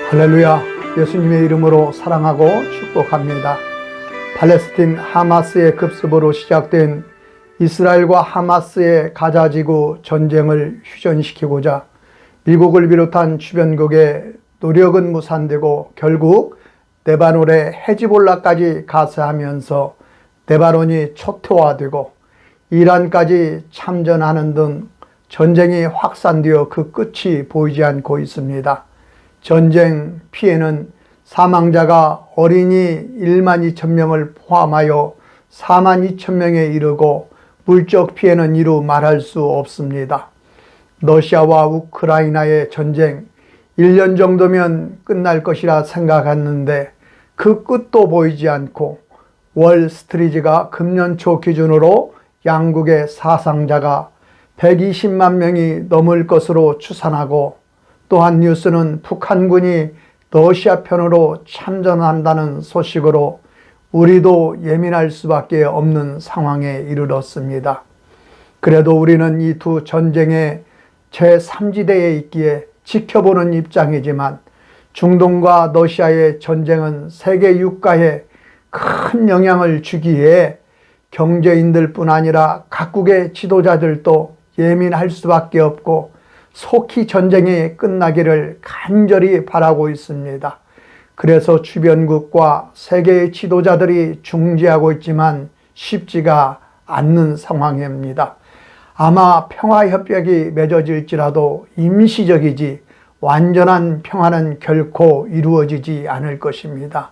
할렐루야. 예수님의 이름으로 사랑하고 축복합니다. 팔레스틴 하마스의 급습으로 시작된 이스라엘과 하마스의 가자지구 전쟁을 휴전시키고자 미국을 비롯한 주변국의 노력은 무산되고 결국 레바논의 헤즈볼라까지 가세하면서 레바논이 초토화되고 이란까지 참전하는 등 전쟁이 확산되어 그 끝이 보이지 않고 있습니다. 전쟁 피해는 사망자가 어린이 1만 2천 명을 포함하여 4만 2천 명에 이르고 물적 피해는 이루 말할 수 없습니다. 러시아와 우크라이나의 전쟁 1년 정도면 끝날 것이라 생각했는데 그 끝도 보이지 않고 월스트리트가 금년 초 기준으로 양국의 사상자가 120만 명이 넘을 것으로 추산하고 또한 뉴스는 북한군이 러시아 편으로 참전한다는 소식으로 우리도 예민할 수밖에 없는 상황에 이르렀습니다. 그래도 우리는 이 두 전쟁의 제3지대에 있기에 지켜보는 입장이지만 중동과 러시아의 전쟁은 세계 유가에 큰 영향을 주기에 경제인들뿐 아니라 각국의 지도자들도 예민할 수밖에 없고 속히 전쟁이 끝나기를 간절히 바라고 있습니다. 그래서 주변국과 세계의 지도자들이 중재하고 있지만 쉽지가 않는 상황입니다. 아마 평화협약이 맺어질지라도 임시적이지 완전한 평화는 결코 이루어지지 않을 것입니다.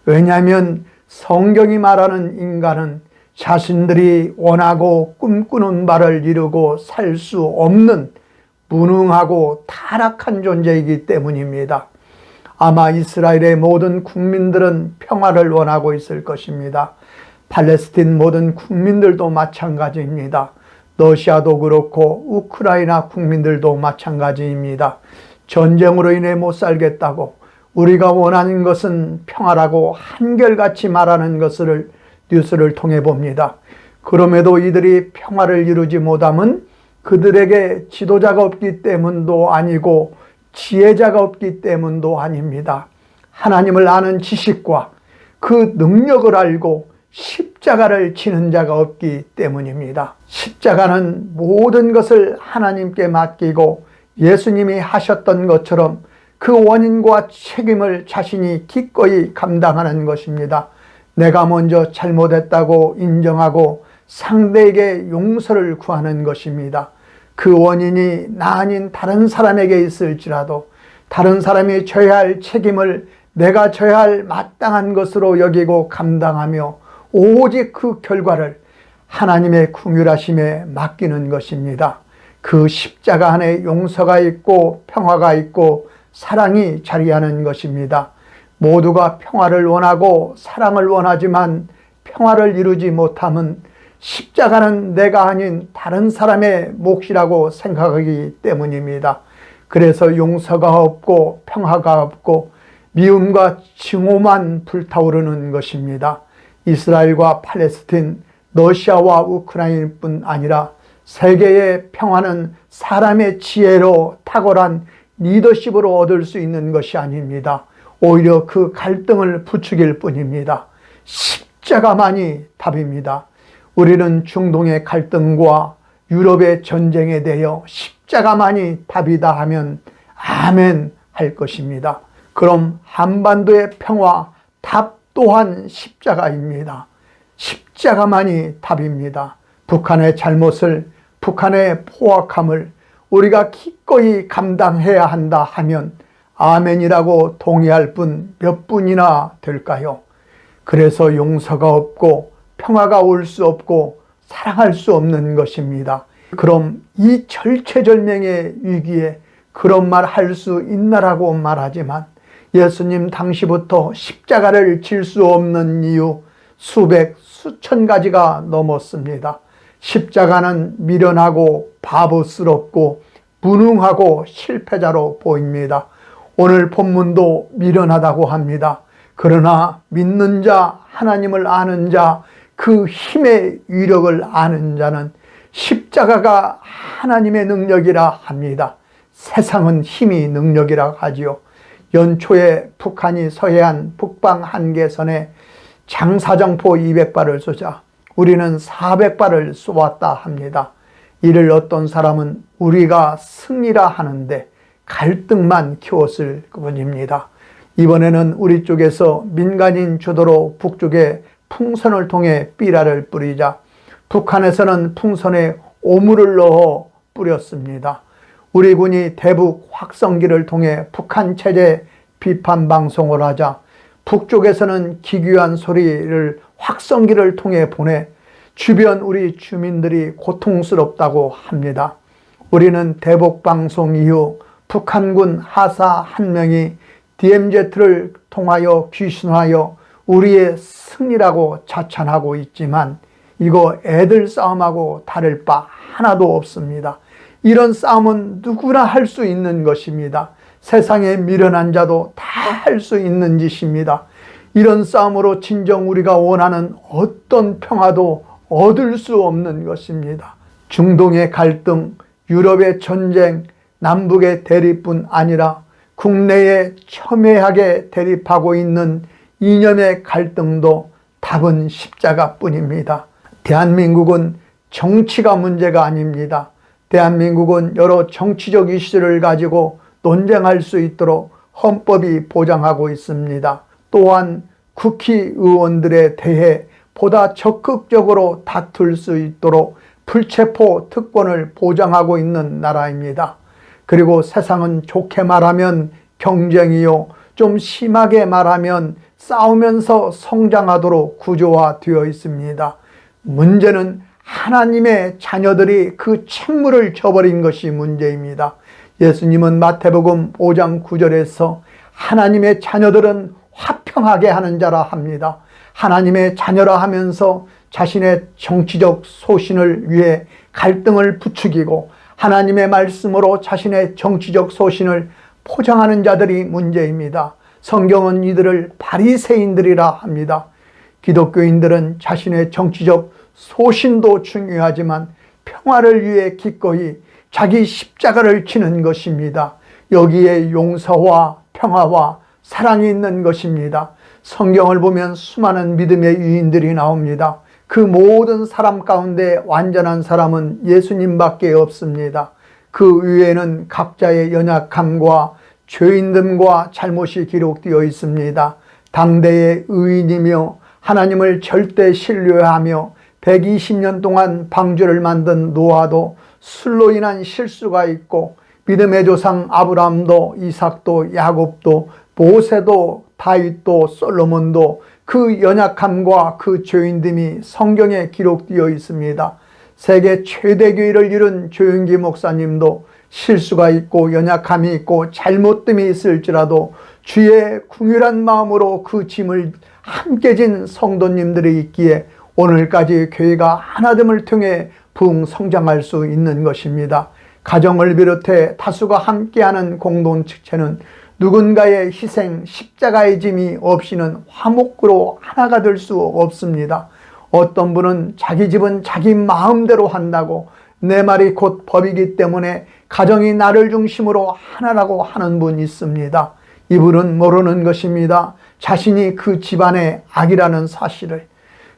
왜냐하면 성경이 말하는 인간은 자신들이 원하고 꿈꾸는 바를 이루고 살 수 없는 무능하고 타락한 존재이기 때문입니다. 아마 이스라엘의 모든 국민들은 평화를 원하고 있을 것입니다. 팔레스틴 모든 국민들도 마찬가지입니다. 러시아도 그렇고 우크라이나 국민들도 마찬가지입니다. 전쟁으로 인해 못 살겠다고 우리가 원하는 것은 평화라고 한결같이 말하는 것을 뉴스를 통해 봅니다. 그럼에도 이들이 평화를 이루지 못함은 그들에게 지도자가 없기 때문도 아니고 지혜자가 없기 때문도 아닙니다. 하나님을 아는 지식과 그 능력을 알고 십자가를 지는 자가 없기 때문입니다. 십자가는 모든 것을 하나님께 맡기고 예수님이 하셨던 것처럼 그 원인과 책임을 자신이 기꺼이 감당하는 것입니다. 내가 먼저 잘못했다고 인정하고 상대에게 용서를 구하는 것입니다. 그 원인이 나 아닌 다른 사람에게 있을지라도 다른 사람이 져야 할 책임을 내가 져야 할 마땅한 것으로 여기고 감당하며 오직 그 결과를 하나님의 긍휼하심에 맡기는 것입니다. 그 십자가 안에 용서가 있고 평화가 있고 사랑이 자리하는 것입니다. 모두가 평화를 원하고 사랑을 원하지만 평화를 이루지 못함은 십자가는 내가 아닌 다른 사람의 몫이라고 생각하기 때문입니다. 그래서 용서가 없고 평화가 없고 미움과 증오만 불타오르는 것입니다. 이스라엘과 팔레스틴, 러시아와 우크라이나뿐 아니라 세계의 평화는 사람의 지혜로 탁월한 리더십으로 얻을 수 있는 것이 아닙니다. 오히려 그 갈등을 부추길 뿐입니다. 십자가만이 답입니다. 우리는 중동의 갈등과 유럽의 전쟁에 대하여 십자가만이 답이다 하면 아멘 할 것입니다. 그럼 한반도의 평화 답 또한 십자가입니다. 십자가만이 답입니다. 북한의 잘못을, 북한의 포악함을 우리가 기꺼이 감당해야 한다 하면 아멘이라고 동의할 분 몇 분이나 될까요? 그래서 용서가 없고 평화가 올 수 없고 사랑할 수 없는 것입니다. 그럼 이 절체절명의 위기에 그런 말 할 수 있나라고 말하지만 예수님 당시부터 십자가를 질 수 없는 이유 수백 수천 가지가 넘었습니다. 십자가는 미련하고 바보스럽고 무능하고 실패자로 보입니다. 오늘 본문도 미련하다고 합니다. 그러나 믿는 자, 하나님을 아는 자, 그 힘의 위력을 아는 자는 십자가가 하나님의 능력이라 합니다. 세상은 힘이 능력이라 하지요. 연초에 북한이 서해안 북방 한계선에 장사정포 200발을 쏘자 우리는 400발을 쏘았다 합니다. 이를 어떤 사람은 우리가 승리라 하는데 갈등만 키웠을 뿐입니다. 이번에는 우리 쪽에서 민간인 주도로 북쪽에 풍선을 통해 삐라를 뿌리자 북한에서는 풍선에 오물을 넣어 뿌렸습니다. 우리 군이 대북 확성기를 통해 북한 체제 비판 방송을 하자 북쪽에서는 기괴한 소리를 확성기를 통해 보내 주변 우리 주민들이 고통스럽다고 합니다. 우리는 대북 방송 이후 북한군 하사 한 명이 DMZ를 통하여 귀신하여 우리의 승리라고 자찬하고 있지만 이거 애들 싸움하고 다를 바 하나도 없습니다. 이런 싸움은 누구나 할 수 있는 것입니다. 세상에 미련한 자도 다 할 수 있는 짓입니다. 이런 싸움으로 진정 우리가 원하는 어떤 평화도 얻을 수 없는 것입니다. 중동의 갈등, 유럽의 전쟁, 남북의 대립뿐 아니라 국내에 첨예하게 대립하고 있는 이념의 갈등도 답은 십자가뿐입니다. 대한민국은 정치가 문제가 아닙니다. 대한민국은 여러 정치적 이슈를 가지고 논쟁할 수 있도록 헌법이 보장하고 있습니다. 또한 국회의원들에 대해 보다 적극적으로 다툴 수 있도록 불체포 특권을 보장하고 있는 나라입니다. 그리고 세상은 좋게 말하면 경쟁이요, 좀 심하게 말하면 싸우면서 성장하도록 구조화되어 있습니다. 문제는 하나님의 자녀들이 그 책무를 저버린 것이 문제입니다. 예수님은 마태복음 5장 9절에서 하나님의 자녀들은 화평하게 하는 자라 합니다. 하나님의 자녀라 하면서 자신의 정치적 소신을 위해 갈등을 부추기고 하나님의 말씀으로 자신의 정치적 소신을 포장하는 자들이 문제입니다. 성경은 이들을 바리새인들이라 합니다. 기독교인들은 자신의 정치적 소신도 중요하지만 평화를 위해 기꺼이 자기 십자가를 지는 것입니다. 여기에 용서와 평화와 사랑이 있는 것입니다. 성경을 보면 수많은 믿음의 유인들이 나옵니다. 그 모든 사람 가운데 완전한 사람은 예수님밖에 없습니다. 그 위에는 각자의 연약함과 죄인됨과 잘못이 기록되어 있습니다. 당대의 의인이며 하나님을 절대 신뢰하며 120년 동안 방주를 만든 노아도 술로 인한 실수가 있고 믿음의 조상 아브라함도 이삭도 야곱도 모세도 다윗도 솔로몬도 그 연약함과 그 죄인됨이 성경에 기록되어 있습니다. 세계 최대 교회를 이룬 조윤기 목사님도 실수가 있고 연약함이 있고 잘못됨이 있을지라도 주의 궁휼한 마음으로 그 짐을 함께 진 성도님들이 있기에 오늘까지 교회가 하나됨을 통해 부흥 성장할 수 있는 것입니다. 가정을 비롯해 다수가 함께하는 공동체는 누군가의 희생, 십자가의 짐이 없이는 화목으로 하나가 될 수 없습니다. 어떤 분은 자기 집은 자기 마음대로 한다고 내 말이 곧 법이기 때문에 가정이 나를 중심으로 하나라고 하는 분이 있습니다. 이분은 모르는 것입니다. 자신이 그 집안의 악이라는 사실을.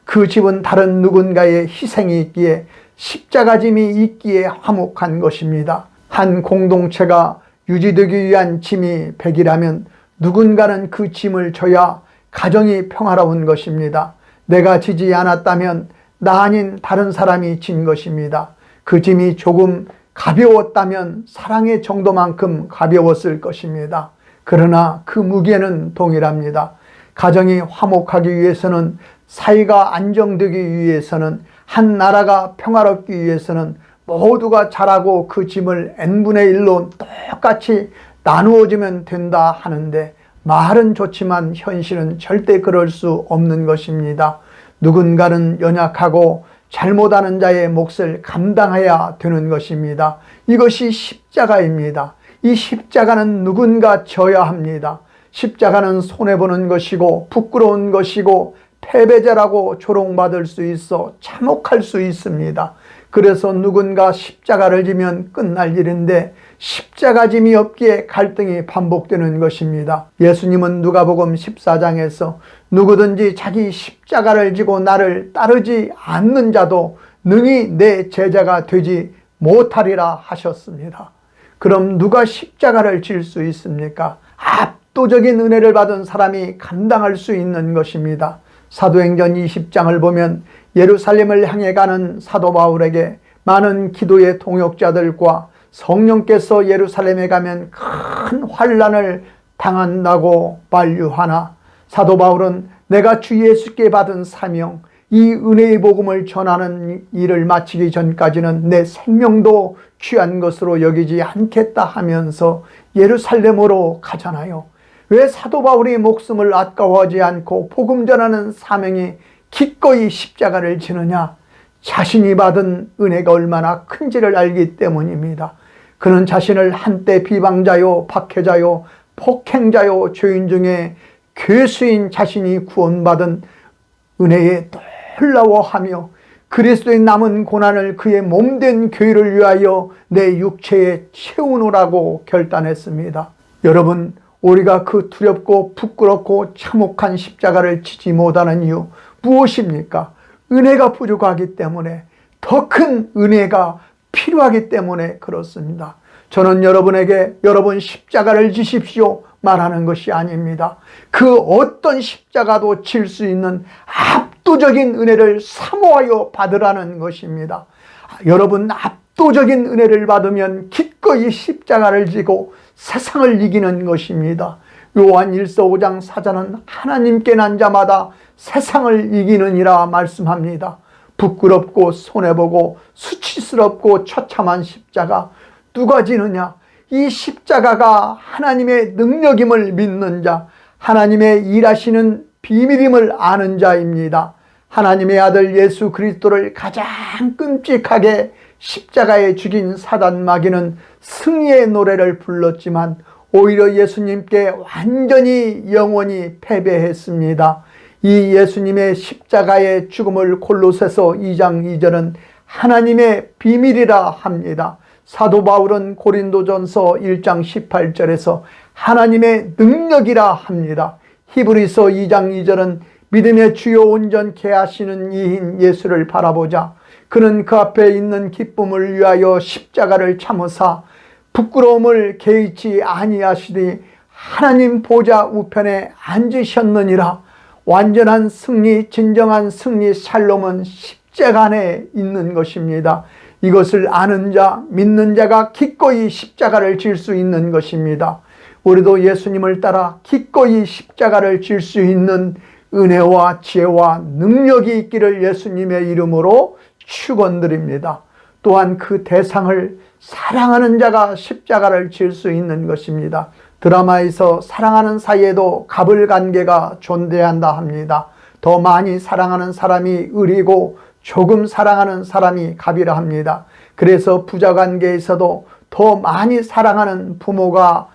그 집은 다른 누군가의 희생이 있기에 십자가 짐이 있기에 화목한 것입니다. 한 공동체가 유지되기 위한 짐이 100이라면 누군가는 그 짐을 져야 가정이 평화로운 것입니다. 내가 지지 않았다면 나 아닌 다른 사람이 진 것입니다. 그 짐이 조금 가벼웠다면 사랑의 정도만큼 가벼웠을 것입니다. 그러나 그 무게는 동일합니다. 가정이 화목하기 위해서는, 사회가 안정되기 위해서는, 한 나라가 평화롭기 위해서는 모두가 잘하고 그 짐을 n분의 1로 똑같이 나누어지면 된다 하는데 말은 좋지만 현실은 절대 그럴 수 없는 것입니다. 누군가는 연약하고 잘못하는 자의 몫을 감당해야 되는 것입니다. 이것이 십자가입니다. 이 십자가는 누군가 져야 합니다. 십자가는 손해보는 것이고 부끄러운 것이고 패배자라고 조롱받을 수 있어 참혹할 수 있습니다. 그래서 누군가 십자가를 지면 끝날 일인데 십자가 짐이 없기에 갈등이 반복되는 것입니다. 예수님은 누가복음 14장에서 누구든지 자기 십자가를 지고 나를 따르지 않는 자도 능히 내 제자가 되지 못하리라 하셨습니다. 그럼 누가 십자가를 질 수 있습니까? 압도적인 은혜를 받은 사람이 감당할 수 있는 것입니다. 사도행전 20장을 보면 예루살렘을 향해 가는 사도 바울에게 많은 기도의 동역자들과 성령께서 예루살렘에 가면 큰 환난을 당한다고 만류하나 사도 바울은 내가 주 예수께 받은 사명, 이 은혜의 복음을 전하는 일을 마치기 전까지는 내 생명도 귀한 것으로 여기지 않겠다 하면서 예루살렘으로 가잖아요. 왜 사도 바울이 목숨을 아까워하지 않고 복음 전하는 사명이 기꺼이 십자가를 지느냐? 자신이 받은 은혜가 얼마나 큰지를 알기 때문입니다. 그는 자신을 한때 비방자요, 박해자요, 폭행자요, 죄인 중에 괴수인 자신이 구원받은 은혜에 놀라워하며 그리스도의 남은 고난을 그의 몸된 교회를 위하여 내 육체에 채우노라고 결단했습니다. 여러분, 우리가 그 두렵고 부끄럽고 참혹한 십자가를 지지 못하는 이유 무엇입니까? 은혜가 부족하기 때문에, 더 큰 은혜가 필요하기 때문에 그렇습니다. 저는 여러분에게 여러분 십자가를 지십시오 말하는 것이 아닙니다. 그 어떤 십자가도 질 수 있는 압도적인 은혜를 사모하여 받으라는 것입니다. 여러분, 압도적인 은혜를 받으면 기꺼이 십자가를 지고 세상을 이기는 것입니다. 요한 1서 5장 사자는 하나님께 난 자마다 세상을 이기느니라 말씀합니다. 부끄럽고 손해보고 수치스럽고 처참한 십자가 누가 지느냐? 이 십자가가 하나님의 능력임을 믿는 자, 하나님의 일하시는 비밀임을 아는 자입니다. 하나님의 아들 예수 그리스도를 가장 끔찍하게 십자가에 죽인 사단 마귀는 승리의 노래를 불렀지만 오히려 예수님께 완전히 영원히 패배했습니다. 이 예수님의 십자가의 죽음을 골로새서 2장 2절은 하나님의 비밀이라 합니다. 사도 바울은 고린도전서 1장 18절에서 하나님의 능력이라 합니다. 히브리서 2장 2절은 믿음의 주요 온전케 하시는 이인 예수를 바라보자. 그는 그 앞에 있는 기쁨을 위하여 십자가를 참으사 부끄러움을 개의치 아니하시니 하나님 보좌 우편에 앉으셨느니라. 완전한 승리, 진정한 승리 샬롬은 십자가 안에 있는 것입니다. 이것을 아는 자, 믿는 자가 기꺼이 십자가를 질 수 있는 것입니다. 우리도 예수님을 따라 기꺼이 십자가를 질 수 있는 은혜와 지혜와 능력이 있기를 예수님의 이름으로 축원드립니다. 또한 그 대상을 사랑하는 자가 십자가를 질 수 있는 것입니다. 드라마에서 사랑하는 사이에도 갑을관계가 존재한다 합니다. 더 많이 사랑하는 사람이 을이고 조금 사랑하는 사람이 갑이라 합니다. 그래서 부자관계에서도 더 많이 사랑하는 부모가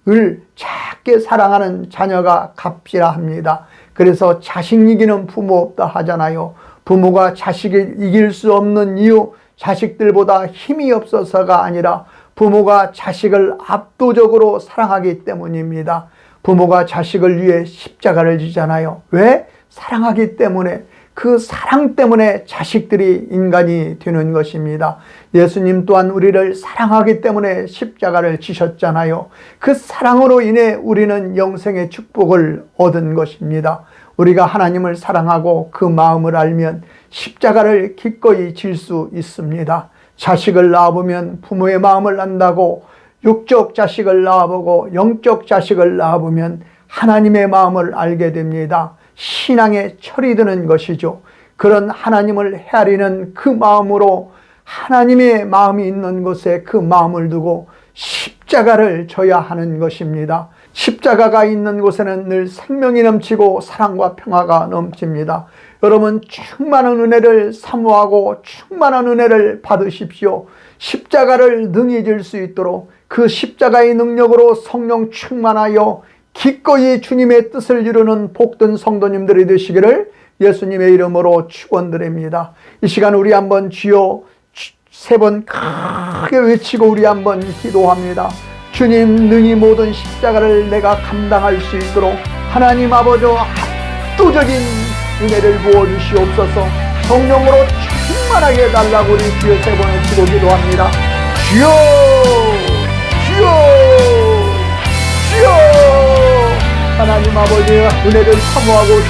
을, 작게 사랑하는 자녀가 갑이라 합니다. 그래서 자식 이기는 부모 없다 하잖아요. 부모가 자식을 이길 수 없는 이유, 자식들보다 힘이 없어서가 아니라 부모가 자식을 압도적으로 사랑하기 때문입니다. 부모가 자식을 위해 십자가를 지잖아요. 왜? 사랑하기 때문에. 그 사랑 때문에 자식들이 인간이 되는 것입니다. 예수님 또한 우리를 사랑하기 때문에 십자가를 지셨잖아요. 그 사랑으로 인해 우리는 영생의 축복을 얻은 것입니다. 우리가 하나님을 사랑하고 그 마음을 알면 십자가를 기꺼이 질 수 있습니다. 자식을 낳아보면 부모의 마음을 안다고, 육적 자식을 낳아보고 영적 자식을 낳아보면 하나님의 마음을 알게 됩니다. 신앙의 철이 드는 것이죠. 그런 하나님을 헤아리는 그 마음으로 하나님의 마음이 있는 곳에 그 마음을 두고 십자가를 져야 하는 것입니다. 십자가가 있는 곳에는 늘 생명이 넘치고 사랑과 평화가 넘칩니다. 여러분, 충만한 은혜를 사모하고 충만한 은혜를 받으십시오. 십자가를 능히 질 수 있도록 그 십자가의 능력으로 성령 충만하여 기꺼이 주님의 뜻을 이루는 복된 성도님들이 되시기를 예수님의 이름으로 축원드립니다. 이 시간 우리 한번 주여 3번 크게 외치고 우리 한번 기도합니다. 주님, 능히 모든 십자가를 내가 감당할 수 있도록 하나님 아버지와 압도적인 은혜를 부어주시옵소서. 성령으로 충만하게 해달라고 우리 주여 3번을 치고 기도합니다. 주여, 주여, 주여. 하나님 아버지의 은혜를 사모하고